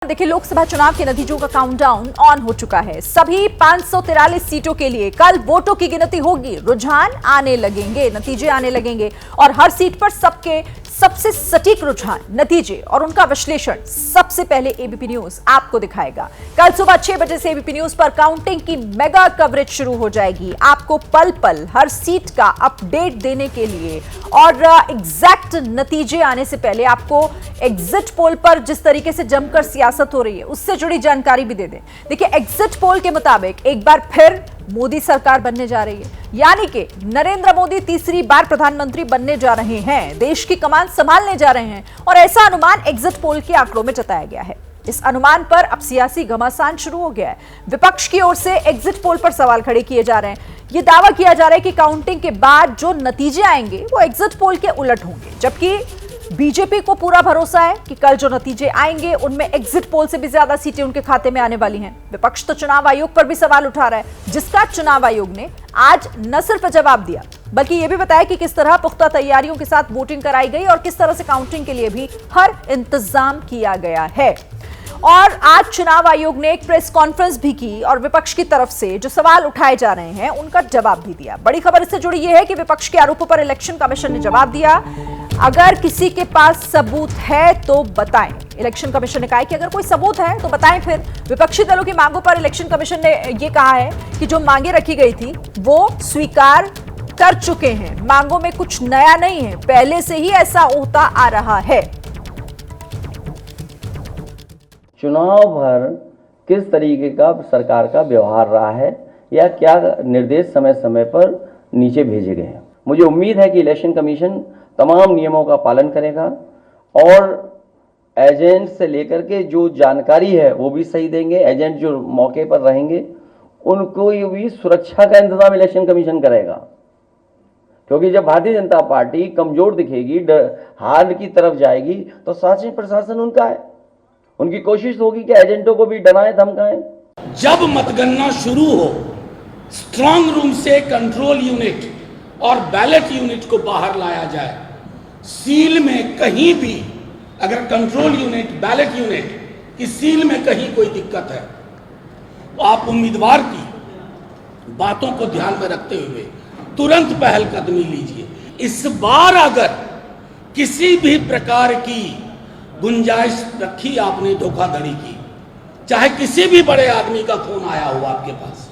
देखिए, लोकसभा चुनाव के नतीजों का काउंटडाउन ऑन हो चुका है। सभी 543 सीटों के लिए कल वोटों की गिनती होगी। रुझान आने लगेंगे, नतीजे आने लगेंगे और हर सीट पर सबसे सटीक रुझान, नतीजे और उनका विश्लेषण सबसे पहले एबीपी न्यूज आपको दिखाएगा। कल सुबह 6 बजे से एबीपी न्यूज पर काउंटिंग की मेगा कवरेज शुरू हो जाएगी। आपको पल पल हर सीट का अपडेट देने के लिए और एग्जैक्ट नतीजे आने से पहले आपको एग्जिट पोल पर जिस तरीके से जमकर सियासत हो रही है उससे जुड़ी जानकारी भी दे दें। देखिए, एग्जिट पोल के मुताबिक एक बार फिर मोदी सरकार बनने जा रही है, यानी कि नरेंद्र मोदी तीसरी बार प्रधानमंत्री बनने जा रहे हैं, देश की कमान संभालने जा रहे हैं और ऐसा अनुमान एग्जिट पोल के आंकड़ों में जताया गया है। इस अनुमान पर अब सियासी घमासान शुरू हो गया है। विपक्ष की ओर से एग्जिट पोल पर सवाल खड़े किए जा रहे हैं। यह दावा किया जा रहा है कि काउंटिंग के बाद जो नतीजे आएंगे वो एग्जिट पोल के उलट होंगे, जबकि बीजेपी को पूरा भरोसा है कि कल जो नतीजे आएंगे उनमें एग्जिट पोल से भी ज्यादा सीटें उनके खाते में आने वाली हैं। विपक्ष तो चुनाव आयोग पर भी सवाल उठा रहा है, जिसका चुनाव आयोग ने आज न सिर्फ जवाब दिया बल्कि यह भी बताया कि किस तरह पुख्ता तैयारियों के साथ वोटिंग कराई गई और किस तरह से काउंटिंग के लिए भी हर इंतजाम किया गया है। और आज चुनाव आयोग ने एक प्रेस कॉन्फ्रेंस भी की और विपक्ष की तरफ से जो सवाल उठाए जा रहे हैं उनका जवाब भी दिया। बड़ी खबर इससे जुड़ी यह है कि विपक्ष के आरोपों पर इलेक्शन कमीशन ने जवाब दिया। अगर किसी के पास सबूत है तो बताएं। इलेक्शन कमीशन ने कहा कि अगर कोई सबूत है तो बताएं। फिर विपक्षी दलों की मांगों पर इलेक्शन कमीशन ने यह कहा है कि जो मांगे रखी गई थी वो स्वीकार कर चुके हैं। मांगों में कुछ नया नहीं है, पहले से ही ऐसा होता आ रहा है। चुनाव भर किस तरीके का सरकार का व्यवहार रहा है या क्या निर्देश समय समय पर नीचे भेजे गए हैं। मुझे उम्मीद है कि इलेक्शन कमीशन तमाम नियमों का पालन करेगा और एजेंट से लेकर के जो जानकारी है वो भी सही देंगे। एजेंट जो मौके पर रहेंगे उनको भी सुरक्षा का इंतजाम इलेक्शन कमीशन करेगा, क्योंकि जब भारतीय जनता पार्टी कमजोर दिखेगी, हार की तरफ जाएगी तो शासन प्रशासन उनका है। उनकी कोशिश होगी कि एजेंटों को भी डराएं धमकाएं। जब मतगणना शुरू हो, स्ट्रांग रूम से कंट्रोल यूनिट और बैलेट यूनिट को बाहर लाया जाए। सील में कहीं भी अगर कंट्रोल यूनिट, बैलेट यूनिट की सील में कहीं कोई दिक्कत है तो आप उम्मीदवार की बातों को ध्यान में रखते हुए तुरंत पहल कदमी लीजिए। इस बार अगर किसी भी प्रकार की गुंजाइश रखी आपने धोखाधड़ी की, चाहे किसी भी बड़े आदमी का फोन आया हो आपके पास,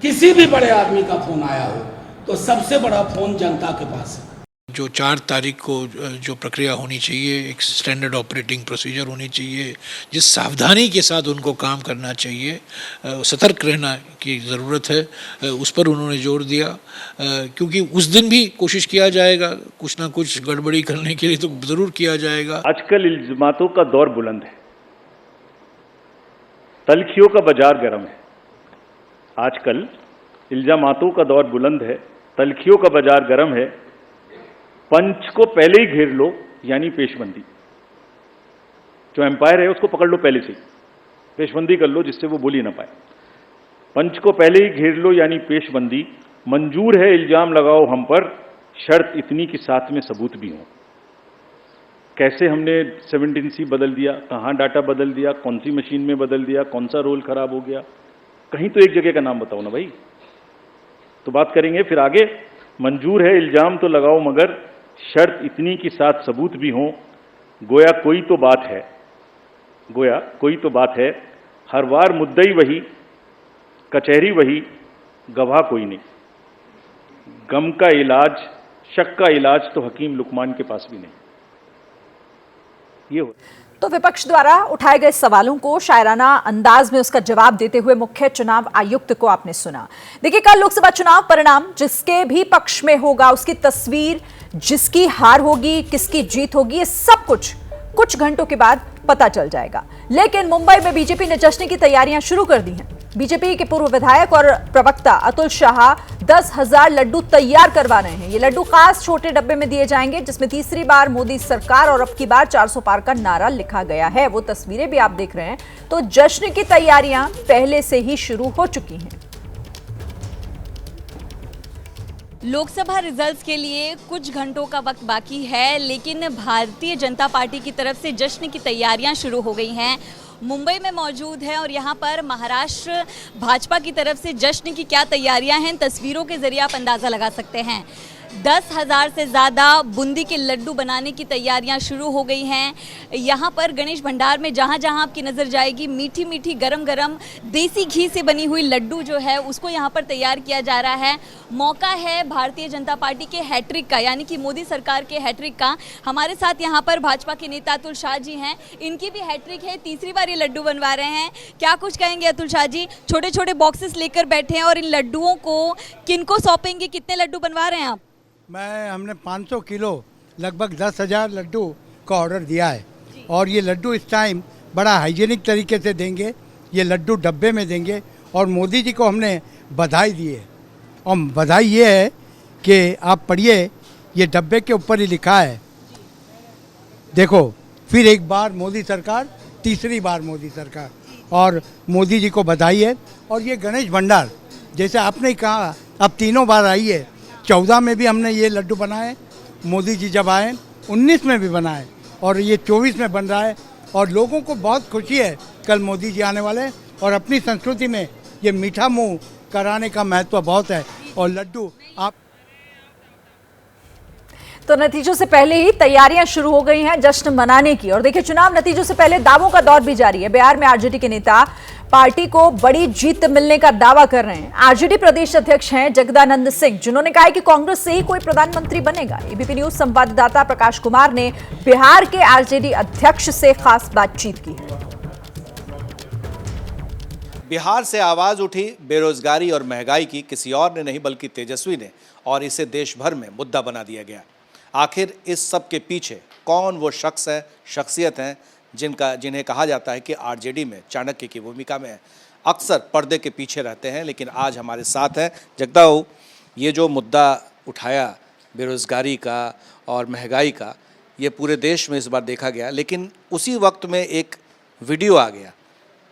किसी भी बड़े आदमी का फोन आया हो, तो सबसे बड़ा फोन जनता के पास है। जो 4 तारीख को जो प्रक्रिया होनी चाहिए, एक स्टैंडर्ड ऑपरेटिंग प्रोसीजर होनी चाहिए, जिस सावधानी के साथ उनको काम करना चाहिए, सतर्क रहना की ज़रूरत है, उस पर उन्होंने जोर दिया। क्योंकि उस दिन भी कोशिश किया जाएगा, कुछ ना कुछ गड़बड़ी करने के लिए तो ज़रूर किया जाएगा। आजकल इल्ज़ामातों का दौर बुलंद है, तलखियों का बाजार गर्म है। आजकल इल्ज़ामातों का दौर बुलंद है, तलखियों का बाजार गर्म है। पंच को पहले ही घेर लो यानी पेशबंदी। जो एम्पायर है उसको पकड़ लो पहले से ही, पेशबंदी कर लो जिससे वो बोल ही ना पाए। पंच को पहले ही घेर लो यानी पेशबंदी। मंजूर है इल्जाम लगाओ हम पर, शर्त इतनी कि साथ में सबूत भी हो। कैसे हमने 17C बदल दिया, कहां डाटा बदल दिया, कौन सी मशीन में बदल दिया, कौन सा रोल खराब हो गया, कहीं तो एक जगह का नाम बताओ ना भाई, तो बात करेंगे। फिर आगे, मंजूर है इल्जाम तो लगाओ मगर शर्त इतनी कि साथ सबूत भी हों। गोया कोई तो बात है, गोया कोई तो बात है। हर बार मुद्दई वही, कचहरी वही, गवाह कोई नहीं। गम का इलाज, शक का इलाज तो हकीम लुकमान के पास भी नहीं। ये हो तो विपक्ष द्वारा उठाए गए सवालों को शायराना अंदाज में उसका जवाब देते हुए मुख्य चुनाव आयुक्त को आपने सुना। देखिए, कल लोकसभा चुनाव परिणाम जिसके भी पक्ष में होगा, उसकी तस्वीर, जिसकी हार होगी, किसकी जीत होगी, ये सब कुछ घंटों के बाद पता चल जाएगा। लेकिन मुंबई में बीजेपी ने जश्न की तैयारियां शुरू कर दी हैं। बीजेपी के पूर्व विधायक और प्रवक्ता अतुल शाह 10,000 लड्डू तैयार करवा रहे हैं। ये लड्डू खास छोटे डब्बे में दिए जाएंगे जिसमें तीसरी बार मोदी सरकार और अब की बार 400 पार का नारा लिखा गया है। वो तस्वीरें भी आप देख रहे हैं। तो जश्न की तैयारियां पहले से ही शुरू हो चुकी हैं। लोकसभा रिजल्ट्स के लिए कुछ घंटों का वक्त बाकी है, लेकिन भारतीय जनता पार्टी की तरफ से जश्न की तैयारियां शुरू हो गई हैं। मुंबई में मौजूद है और यहाँ पर महाराष्ट्र भाजपा की तरफ से जश्न की क्या तैयारियां हैं, तस्वीरों के जरिए आप अंदाज़ा लगा सकते हैं। 10,000 से ज़्यादा बूंदी के लड्डू बनाने की तैयारियां शुरू हो गई हैं। यहाँ पर गणेश भंडार में जहाँ जहाँ आपकी नज़र जाएगी, मीठी मीठी गरम गरम देसी घी से बनी हुई लड्डू जो है उसको यहाँ पर तैयार किया जा रहा है। मौका है भारतीय जनता पार्टी के हैट्रिक का, यानी कि मोदी सरकार के हैट्रिक का। हमारे साथ यहाँ पर भाजपा के नेता अतुल शाह जी हैं, इनकी भी हैट्रिक है, तीसरी बार ये लड्डू बनवा रहे हैं। क्या कुछ कहेंगे अतुल शाह जी? छोटे छोटे बॉक्सेस लेकर बैठे हैं और इन लड्डुओं को किनको सौंपेंगे? कितने लड्डू बनवा रहे हैं आप? हमने 500 किलो लगभग 10,000 लड्डू का ऑर्डर दिया है और ये लड्डू इस टाइम बड़ा हाइजीनिक तरीके से देंगे। ये लड्डू डब्बे में देंगे और मोदी जी को हमने बधाई दी है। और बधाई ये है कि आप पढ़िए, ये डब्बे के ऊपर ही लिखा है, देखो, फिर एक बार मोदी सरकार, तीसरी बार मोदी सरकार, और मोदी जी को बधाई है। और ये गणेश भंडार जैसे आपने कहा अब तीनों बार आई है। 14 में भी हमने ये लड्डू बनाए, मोदी जी जब आए 19 में भी बनाए और ये 24 में बन रहा है। और लोगों को बहुत खुशी है, कल मोदी जी आने वाले हैं और अपनी संस्कृति में ये मीठा मुंह कराने का महत्व बहुत है। और लड्डू आप तो नतीजों से पहले ही तैयारियां शुरू हो गई हैं जश्न मनाने की। और देखिए, चुनाव नतीजों से पहले दावों का दौर भी जारी है। बिहार में आरजेडी के नेता पार्टी को बड़ी जीत मिलने का दावा कर रहे हैं। आरजेडी प्रदेश अध्यक्ष हैं जगदानंद सिंह, जिन्होंने कहा है कि कांग्रेस से ही कोई प्रधानमंत्री बनेगा। एबीपी न्यूज संवाददाता प्रकाश कुमार ने बिहार के आरजेडी अध्यक्ष से खास बातचीत की है। बिहार से आवाज उठी बेरोजगारी और महंगाई की, किसी और ने नहीं बल्कि तेजस्वी ने, और इसे देश भर में मुद्दा बना दिया गया। आखिर इस सब के पीछे कौन वो शख्स है, शख्सियत हैं जिन्हें कहा जाता है कि आरजेडी में चाणक्य की भूमिका में अक्सर पर्दे के पीछे रहते हैं। लेकिन आज हमारे साथ हैं जगदाऊ। ये जो मुद्दा उठाया बेरोजगारी का और महंगाई का, ये पूरे देश में इस बार देखा गया। लेकिन उसी वक्त में एक वीडियो आ गया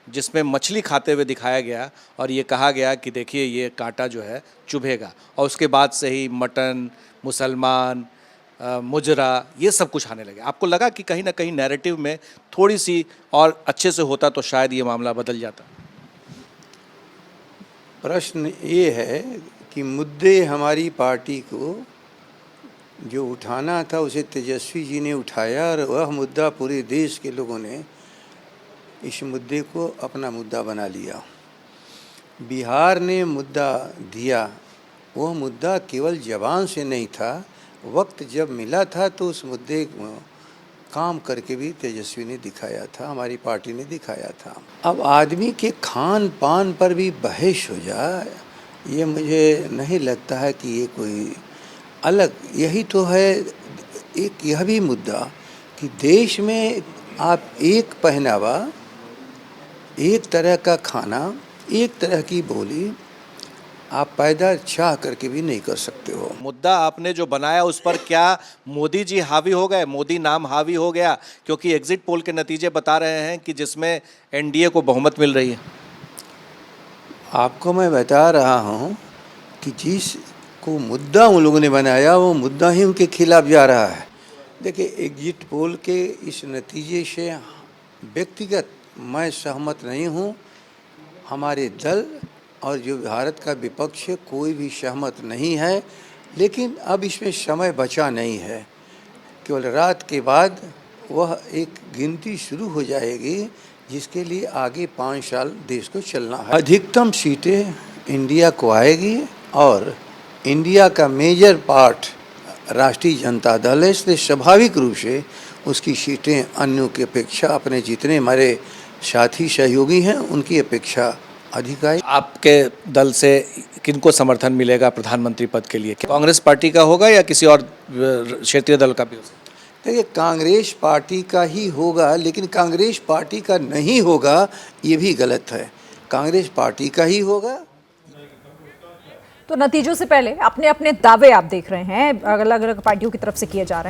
जिसमें मछली खाते हुए दिखाया गया और ये कहा गया कि देखिए ये कांटा जो है चुभेगा। और उसके बाद से ही मटन, मुसलमान, मुजरा, ये सब कुछ आने लगे। आपको लगा कि कहीं ना कहीं नैरेटिव में थोड़ी सी और अच्छे से होता तो शायद ये मामला बदल जाता? प्रश्न ये है कि मुद्दे हमारी पार्टी को जो उठाना था उसे तेजस्वी जी ने उठाया और वह मुद्दा पूरे देश के लोगों ने इस मुद्दे को अपना मुद्दा बना लिया। बिहार ने मुद्दा दिया, वह मुद्दा केवल जबान से नहीं था, वक्त जब मिला था तो उस मुद्दे को काम करके भी तेजस्वी ने दिखाया था, हमारी पार्टी ने दिखाया था। अब आदमी के खान पान पर भी बहस हो जाए, ये मुझे नहीं लगता है कि ये कोई अलग, यही तो है एक यह भी मुद्दा कि देश में आप एक पहनावा, एक तरह का खाना, एक तरह की बोली आप पैदा चाह करके भी नहीं कर सकते हो। मुद्दा आपने जो बनाया उस पर क्या मोदी जी हावी हो गए, मोदी नाम हावी हो गया? क्योंकि एग्जिट पोल के नतीजे बता रहे हैं कि जिसमें एनडीए को बहुमत मिल रही है। आपको मैं बता रहा हूँ कि जिस को मुद्दा उन लोगों ने बनाया वो मुद्दा ही उनके खिलाफ जा रहा है। देखिए, एग्जिट पोल के इस नतीजे से व्यक्तिगत मैं सहमत नहीं हूँ, हमारे दल और जो भारत का विपक्ष है कोई भी सहमत नहीं है। लेकिन अब इसमें समय बचा नहीं है, केवल रात के बाद वह एक गिनती शुरू हो जाएगी जिसके लिए आगे 5 साल देश को चलना है। अधिकतम सीटें इंडिया को आएगी और इंडिया का मेजर पार्ट राष्ट्रीय जनता दल है, इसलिए स्वाभाविक रूप से उसकी सीटें अन्यों की अपेक्षा, अपने जितने हमारे साथी सहयोगी हैं उनकी अपेक्षा अधिक आए। आपके दल से किनको समर्थन मिलेगा प्रधानमंत्री पद के लिए? कांग्रेस पार्टी का होगा या किसी और क्षेत्रीय दल का भी हो सकता है? देखिए, कांग्रेस पार्टी का ही होगा, लेकिन कांग्रेस पार्टी का नहीं होगा ये भी गलत है, कांग्रेस पार्टी का ही होगा। तो नतीजों से पहले अपने अपने दावे आप देख रहे हैं अलग अलग पार्टियों की तरफ से किए जा रहे हैं।